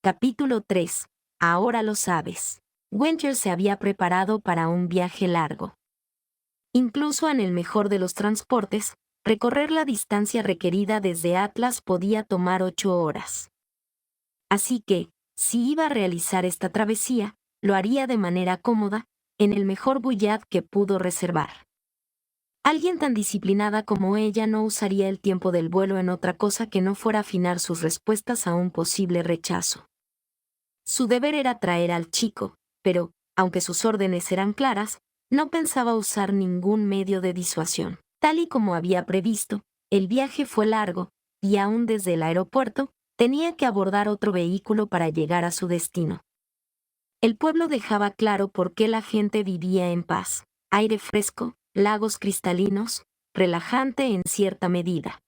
Capítulo 3. Ahora lo sabes. Winter se había preparado para un viaje largo. Incluso en el mejor de los transportes, recorrer la distancia requerida desde Atlas podía tomar 8 horas. Así que, si iba a realizar esta travesía, lo haría de manera cómoda, en el mejor Buyat que pudo reservar. Alguien tan disciplinada como ella no usaría el tiempo del vuelo en otra cosa que no fuera afinar sus respuestas a un posible rechazo. Su deber era traer al chico, pero, aunque sus órdenes eran claras, no pensaba usar ningún medio de disuasión. Tal y como había previsto, el viaje fue largo, y aún desde el aeropuerto, tenía que abordar otro vehículo para llegar a su destino. El pueblo dejaba claro por qué la gente vivía en paz: aire fresco, lagos cristalinos, relajante en cierta medida.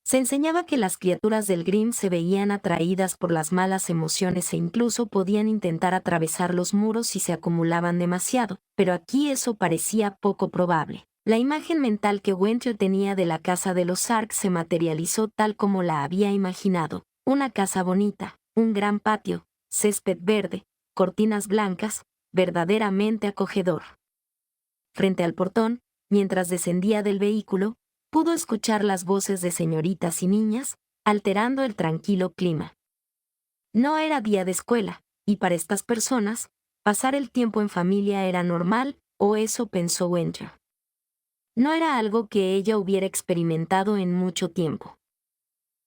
Se enseñaba que las criaturas del Grimm se veían atraídas por las malas emociones e incluso podían intentar atravesar los muros si se acumulaban demasiado, pero aquí eso parecía poco probable. La imagen mental que Winter tenía de la casa de los Sark se materializó tal como la había imaginado: una casa bonita, un gran patio, césped verde, cortinas blancas, verdaderamente acogedor. Frente al portón, mientras descendía del vehículo, pudo escuchar las voces de señoritas y niñas, alterando el tranquilo clima. No era día de escuela, y para estas personas, pasar el tiempo en familia era normal, o eso pensó Winter. No era algo que ella hubiera experimentado en mucho tiempo.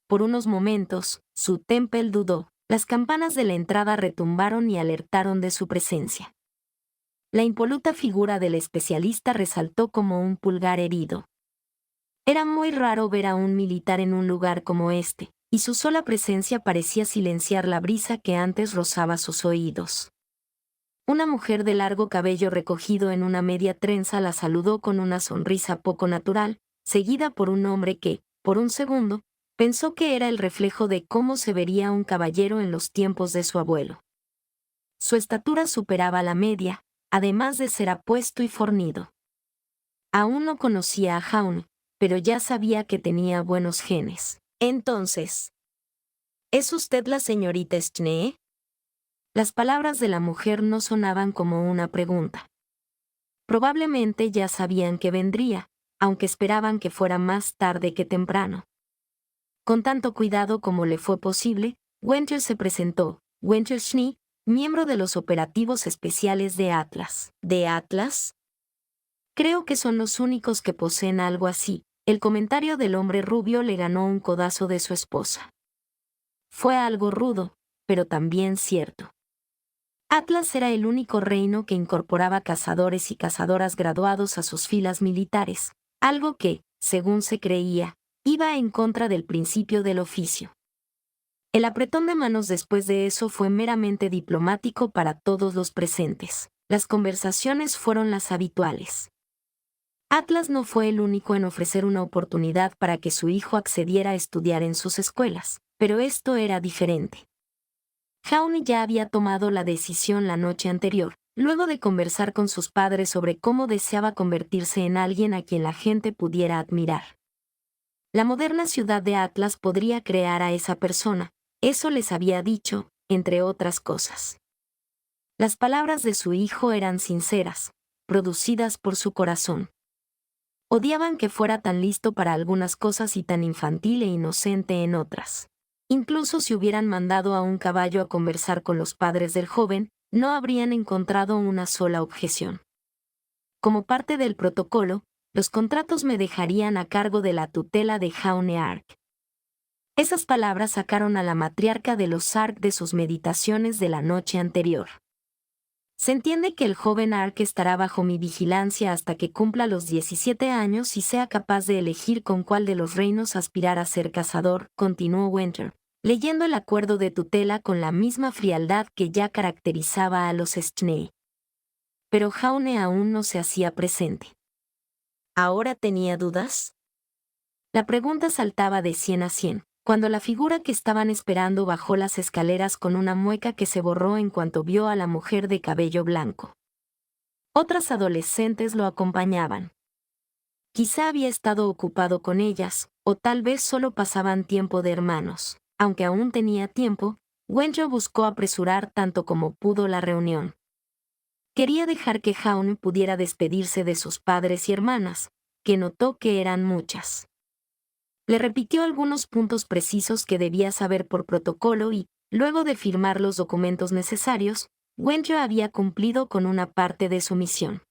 Por unos momentos, su Temple dudó. Las campanas de la entrada retumbaron y alertaron de su presencia. La impoluta figura del especialista resaltó como un pulgar herido. Era muy raro ver a un militar en un lugar como este, y su sola presencia parecía silenciar la brisa que antes rozaba sus oídos. Una mujer de largo cabello recogido en una media trenza la saludó con una sonrisa poco natural, seguida por un hombre que, por un segundo, pensó que era el reflejo de cómo se vería un caballero en los tiempos de su abuelo. Su estatura superaba la media, además de ser apuesto y fornido. Aún no conocía a Jaune, pero ya sabía que tenía buenos genes. Entonces, ¿es usted la señorita Schnee? Las palabras de la mujer no sonaban como una pregunta. Probablemente ya sabían que vendría, aunque esperaban que fuera más tarde que temprano. Con tanto cuidado como le fue posible, Winter se presentó: Winter Schnee, miembro de los operativos especiales de Atlas. ¿De Atlas? Creo que son los únicos que poseen algo así. El comentario del hombre rubio le ganó un codazo de su esposa. Fue algo rudo, pero también cierto. Atlas era el único reino que incorporaba cazadores y cazadoras graduados a sus filas militares, algo que, según se creía, iba en contra del principio del oficio. El apretón de manos después de eso fue meramente diplomático para todos los presentes. Las conversaciones fueron las habituales. Atlas no fue el único en ofrecer una oportunidad para que su hijo accediera a estudiar en sus escuelas, pero esto era diferente. Jaune ya había tomado la decisión la noche anterior, luego de conversar con sus padres sobre cómo deseaba convertirse en alguien a quien la gente pudiera admirar. La moderna ciudad de Atlas podría crear a esa persona, eso les había dicho, entre otras cosas. Las palabras de su hijo eran sinceras, producidas por su corazón. Odiaban que fuera tan listo para algunas cosas y tan infantil e inocente en otras. Incluso si hubieran mandado a un caballo a conversar con los padres del joven, no habrían encontrado una sola objeción. Como parte del protocolo, los contratos me dejarían a cargo de la tutela de Jaune Ark. Esas palabras sacaron a la matriarca de los Ark de sus meditaciones de la noche anterior. Se entiende que el joven Ark estará bajo mi vigilancia hasta que cumpla los 17 años y sea capaz de elegir con cuál de los reinos aspirar a ser cazador, continuó Winter, leyendo el acuerdo de tutela con la misma frialdad que ya caracterizaba a los Schnee. Pero Jaune aún no se hacía presente. ¿Ahora tenía dudas? La pregunta saltaba de 100 a 100. Cuando la figura que estaban esperando bajó las escaleras con una mueca que se borró en cuanto vio a la mujer de cabello blanco. Otras adolescentes lo acompañaban. Quizá había estado ocupado con ellas, o tal vez solo pasaban tiempo de hermanos. Aunque aún tenía tiempo, Wenjo buscó apresurar tanto como pudo la reunión. Quería dejar que Jaune pudiera despedirse de sus padres y hermanas, que notó que eran muchas. Le repitió algunos puntos precisos que debía saber por protocolo y, luego de firmar los documentos necesarios, Wenjo había cumplido con una parte de su misión.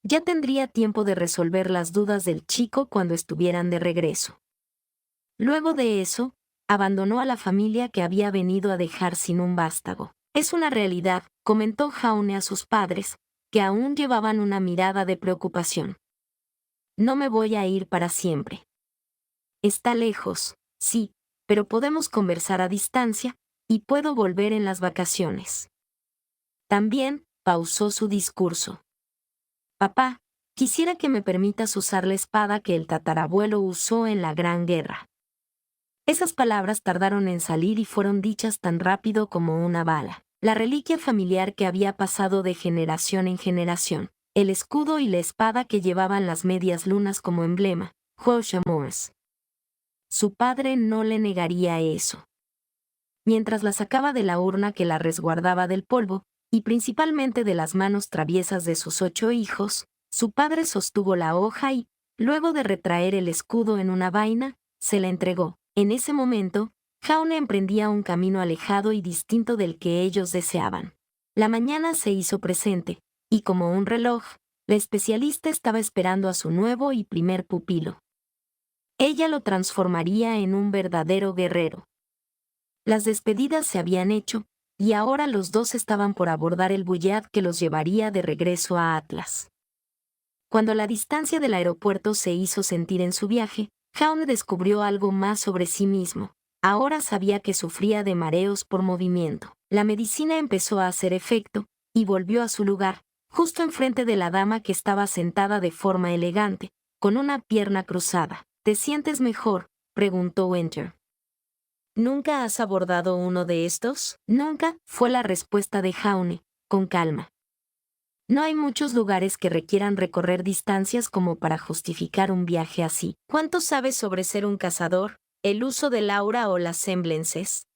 Ya tendría tiempo de resolver las dudas del chico cuando estuvieran de regreso. Luego de eso, abandonó a la familia que había venido a dejar sin un vástago. Es una realidad, comentó Jaune a sus padres, que aún llevaban una mirada de preocupación. No me voy a ir para siempre. Está lejos, sí, pero podemos conversar a distancia, y puedo volver en las vacaciones. También, pausó su discurso. Papá, quisiera que me permitas usar la espada que el tatarabuelo usó en la Gran Guerra. Esas palabras tardaron en salir y fueron dichas tan rápido como una bala. La reliquia familiar que había pasado de generación en generación, el escudo y la espada que llevaban las medias lunas como emblema, Morse. Su padre no le negaría eso. Mientras la sacaba de la urna que la resguardaba del polvo, y principalmente de las manos traviesas de sus 8 hijos, su padre sostuvo la hoja y, luego de retraer el escudo en una vaina, se la entregó. En ese momento, Jaune emprendía un camino alejado y distinto del que ellos deseaban. La mañana se hizo presente, y como un reloj, la especialista estaba esperando a su nuevo y primer pupilo. Ella lo transformaría en un verdadero guerrero. Las despedidas se habían hecho, y ahora los dos estaban por abordar el Buyat que los llevaría de regreso a Atlas. Cuando la distancia del aeropuerto se hizo sentir en su viaje, Jaune descubrió algo más sobre sí mismo. Ahora sabía que sufría de mareos por movimiento. La medicina empezó a hacer efecto, y volvió a su lugar, justo enfrente de la dama que estaba sentada de forma elegante, con una pierna cruzada. ¿Te sientes mejor?, preguntó Winter. ¿Nunca has abordado uno de estos? Nunca, fue la respuesta de Jaune, con calma. No hay muchos lugares que requieran recorrer distancias como para justificar un viaje así. ¿Cuánto sabes sobre ser un cazador, el uso del aura o las semblances?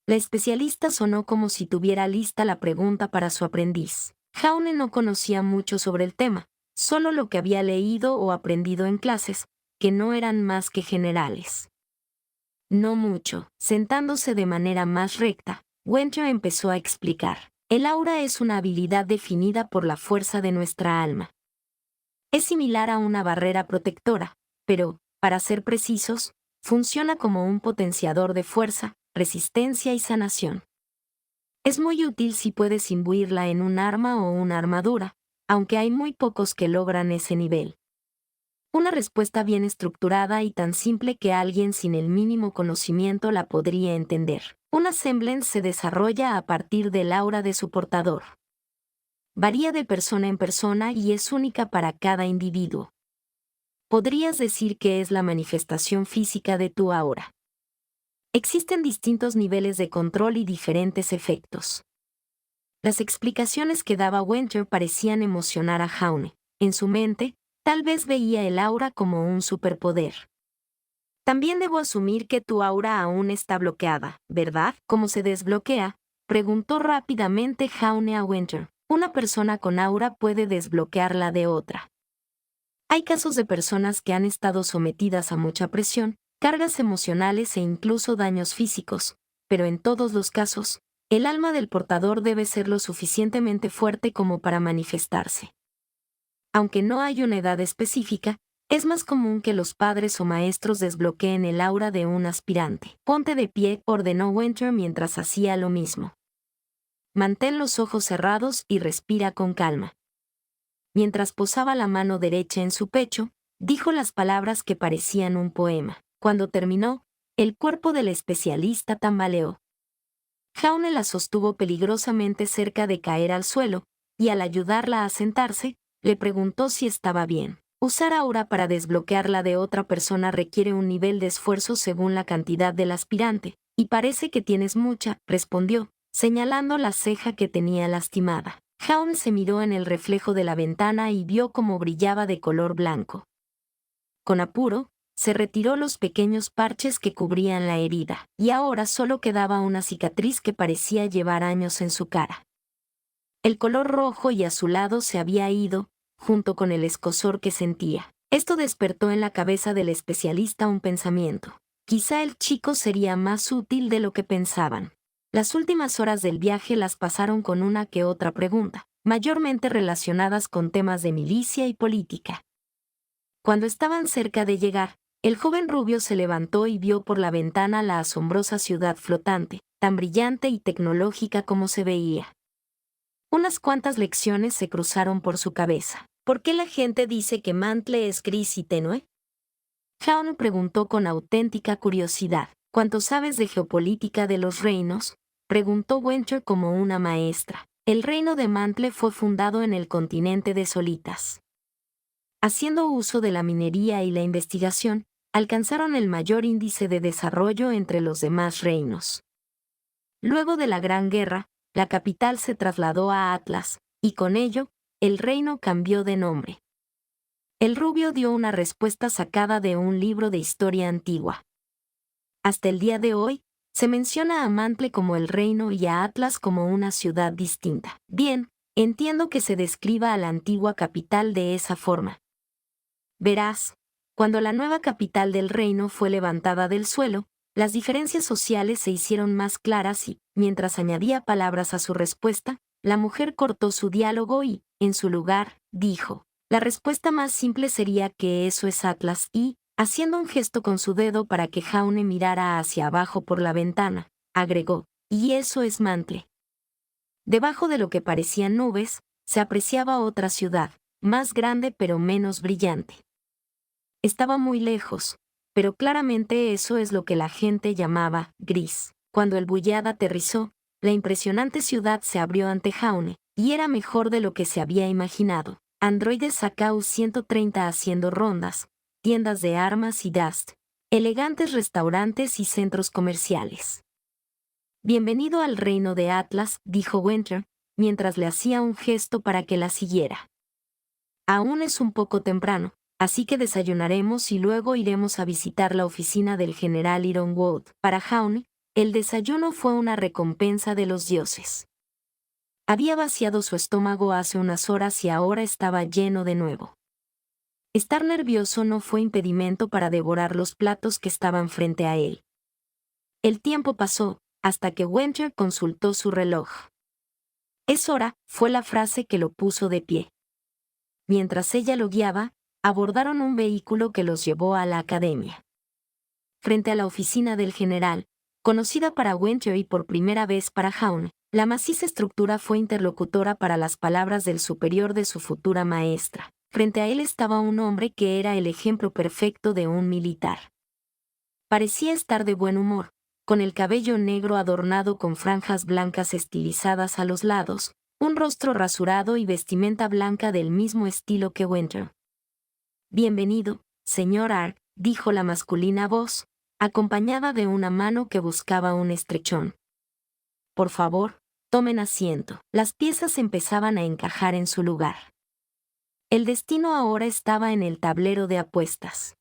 La especialista sonó como si tuviera lista la pregunta para su aprendiz. Jaune no conocía mucho sobre el tema, solo lo que había leído o aprendido en clases, que no eran más que generales. No mucho. Sentándose de manera más recta, Winter empezó a explicar. El aura es una habilidad definida por la fuerza de nuestra alma. Es similar a una barrera protectora, pero, para ser precisos, funciona como un potenciador de fuerza, resistencia y sanación. Es muy útil si puedes imbuirla en un arma o una armadura, aunque hay muy pocos que logran ese nivel. Una respuesta bien estructurada y tan simple que alguien sin el mínimo conocimiento la podría entender. Una semblance se desarrolla a partir del aura de su portador. Varía de persona en persona y es única para cada individuo. Podrías decir que es la manifestación física de tu aura. Existen distintos niveles de control y diferentes efectos. Las explicaciones que daba Winter parecían emocionar a Jaune. En su mente, tal vez veía el aura como un superpoder. También debo asumir que tu aura aún está bloqueada, ¿verdad? ¿Cómo se desbloquea?, preguntó rápidamente Jaune a Winter. Una persona con aura puede desbloquearla de otra. Hay casos de personas que han estado sometidas a mucha presión, cargas emocionales e incluso daños físicos, pero en todos los casos, el alma del portador debe ser lo suficientemente fuerte como para manifestarse. Aunque no hay una edad específica, es más común que los padres o maestros desbloqueen el aura de un aspirante. Ponte de pie, ordenó Winter mientras hacía lo mismo. Mantén los ojos cerrados y respira con calma. Mientras posaba la mano derecha en su pecho, dijo las palabras que parecían un poema. Cuando terminó, el cuerpo del especialista tambaleó. Jaune la sostuvo peligrosamente cerca de caer al suelo, y al ayudarla a sentarse, le preguntó si estaba bien. Usar aura para desbloquearla de otra persona requiere un nivel de esfuerzo según la cantidad del aspirante, y parece que tienes mucha, respondió, señalando la ceja que tenía lastimada. Jaune se miró en el reflejo de la ventana y vio cómo brillaba de color blanco. Con apuro, se retiró los pequeños parches que cubrían la herida, y ahora solo quedaba una cicatriz que parecía llevar años en su cara. El color rojo y azulado se había ido, junto con el escozor que sentía. Esto despertó en la cabeza del especialista un pensamiento. Quizá el chico sería más útil de lo que pensaban. Las últimas horas del viaje las pasaron con una que otra pregunta, mayormente relacionadas con temas de milicia y política. Cuando estaban cerca de llegar, el joven rubio se levantó y vio por la ventana la asombrosa ciudad flotante, tan brillante y tecnológica como se veía. Unas cuantas lecciones se cruzaron por su cabeza. ¿Por qué la gente dice que Mantle es gris y tenue? Jaune preguntó con auténtica curiosidad. ¿Cuánto sabes de geopolítica de los reinos? Preguntó Wencher como una maestra. El reino de Mantle fue fundado en el continente de Solitas. Haciendo uso de la minería y la investigación, alcanzaron el mayor índice de desarrollo entre los demás reinos. Luego de la Gran Guerra, la capital se trasladó a Atlas, y con ello, el reino cambió de nombre. El rubio dio una respuesta sacada de un libro de historia antigua. Hasta el día de hoy, se menciona a Mantle como el reino y a Atlas como una ciudad distinta. Bien, entiendo que se describa a la antigua capital de esa forma. Verás, cuando la nueva capital del reino fue levantada del suelo, las diferencias sociales se hicieron más claras y, mientras añadía palabras a su respuesta, la mujer cortó su diálogo y, en su lugar, dijo: la respuesta más simple sería que eso es Atlas y, haciendo un gesto con su dedo para que Jaune mirara hacia abajo por la ventana, agregó: y eso es Mantle. Debajo de lo que parecían nubes, se apreciaba otra ciudad, más grande pero menos brillante. Estaba muy lejos, pero claramente eso es lo que la gente llamaba gris. Cuando el Bullard aterrizó, la impresionante ciudad se abrió ante Jaune, y era mejor de lo que se había imaginado. Androides Sakau 130 haciendo rondas, tiendas de armas y dust, elegantes restaurantes y centros comerciales. Bienvenido al reino de Atlas, dijo Winter, mientras le hacía un gesto para que la siguiera. Aún es un poco temprano, así que desayunaremos y luego iremos a visitar la oficina del general Ironwood. Para Jaune, el desayuno fue una recompensa de los dioses. Había vaciado su estómago hace unas horas y ahora estaba lleno de nuevo. Estar nervioso no fue impedimento para devorar los platos que estaban frente a él. El tiempo pasó, hasta que Winter consultó su reloj. «Es hora», fue la frase que lo puso de pie. Mientras ella lo guiaba, abordaron un vehículo que los llevó a la academia. Frente a la oficina del general, conocida para Winter y por primera vez para Jaune, la maciza estructura fue interlocutora para las palabras del superior de su futura maestra. Frente a él estaba un hombre que era el ejemplo perfecto de un militar. Parecía estar de buen humor, con el cabello negro adornado con franjas blancas estilizadas a los lados, un rostro rasurado y vestimenta blanca del mismo estilo que Winter. «Bienvenido, señor Ark», dijo la masculina voz, acompañada de una mano que buscaba un estrechón. «Por favor, tomen asiento». Las piezas empezaban a encajar en su lugar. El destino ahora estaba en el tablero de apuestas.